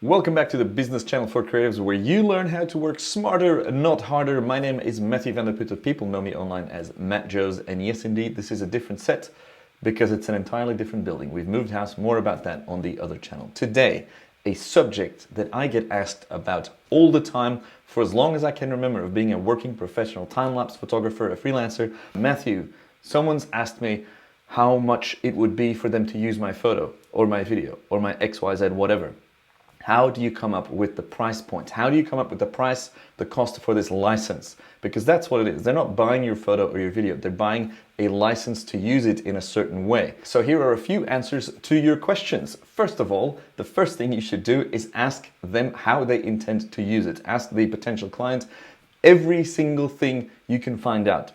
Welcome back to the business channel for creatives, where you learn how to work smarter, not harder. My name is Matthew van der Putte. People know me online as Matt Joes, and yes, indeed, this is a different set because it's an entirely different building. We've moved house. More about that on the other channel. Today, a subject that I get asked about all the time for as long as I can remember of being a working professional time-lapse photographer, a freelancer. Matthew, someone's asked me how much it would be for them to use my photo or my video or my XYZ whatever. How do you come up with the price point? How do you come up with the price, the cost for this license? Because that's what it is. They're not buying your photo or your video. They're buying a license to use it in a certain way. So here are a few answers to your questions. First of all, the first thing you should do is ask them how they intend to use it. Ask the potential client every single thing you can find out.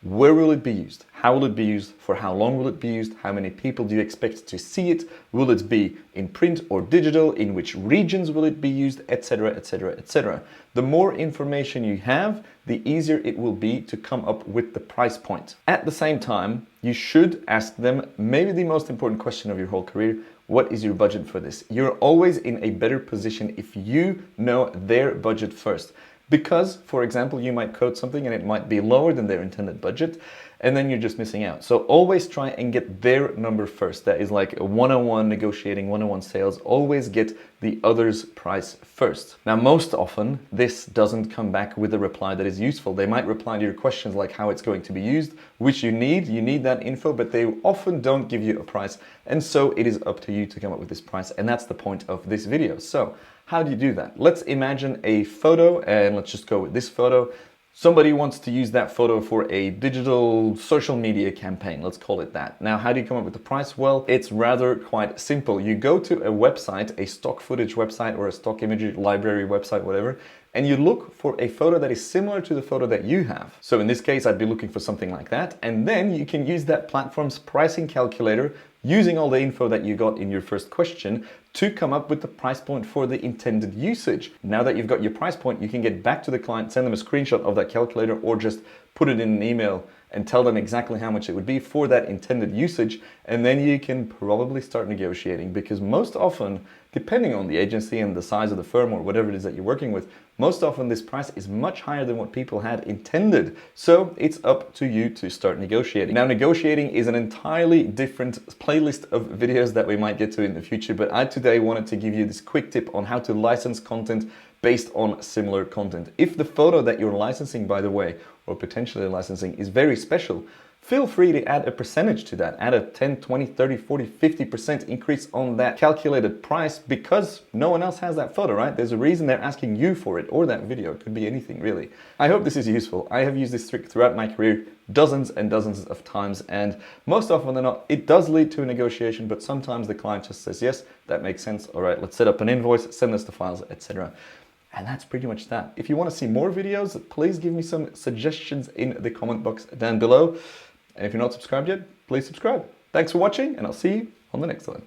Where will it be used? How will it be used? For how long will it be used? How many people do you expect to see it? Will it be in print or digital? In which regions will it be used? Etc, etc, etc. The more information you have, the easier it will be to come up with the price point. At the same time, you should ask them maybe the most important question of your whole career. What is your budget for this? You're always in a better position if you know their budget first. Because, for example, you might quote something and it might be lower than their intended budget, and then you're just missing out. So always try and get their number first. That is like a one-on-one negotiating, one-on-one sales. Always get the other's price first. Now, most often, this doesn't come back with a reply that is useful. They might reply to your questions like how it's going to be used, which you need that info, but they often don't give you a price. And so it is up to you to come up with this price. And that's the point of this video. So how do you do that? Let's imagine a photo, and let's just go with this photo. Somebody wants to use that photo for a digital social media campaign, let's call it that. Now, how do you come up with the price? Well, it's rather quite simple. You go to a website, a stock footage website or a stock imagery library website, whatever, and you look for a photo that is similar to the photo that you have. So in this case, I'd be looking for something like that. And then you can use that platform's pricing calculator using all the info that you got in your first question to come up with the price point for the intended usage. Now that you've got your price point, you can get back to the client, send them a screenshot of that calculator, or just put it in an email and tell them exactly how much it would be for that intended usage. And then you can probably start negotiating, because most often, depending on the agency and the size of the firm or whatever it is that you're working with, most often this price is much higher than what people had intended. So it's up to you to start negotiating. Now, negotiating is an entirely different playlist of videos that we might get to in the future, but I today wanted to give you this quick tip on how to license content based on similar content. If the photo that you're licensing, by the way, or potentially licensing, is very special, feel free to add a percentage to that. Add a 10, 20, 30, 40, 50% increase on that calculated price, because no one else has that photo, right? There's a reason they're asking you for it, or that video. It could be anything, really. I hope this is useful. I have used this trick throughout my career dozens and dozens of times, and most often than not, it does lead to a negotiation, but sometimes the client just says, yes, that makes sense. All right, let's set up an invoice, send us the files, etc. And that's pretty much that. If you want to see more videos, please give me some suggestions in the comment box down below. And if you're not subscribed yet, please subscribe. Thanks for watching, and I'll see you on the next one.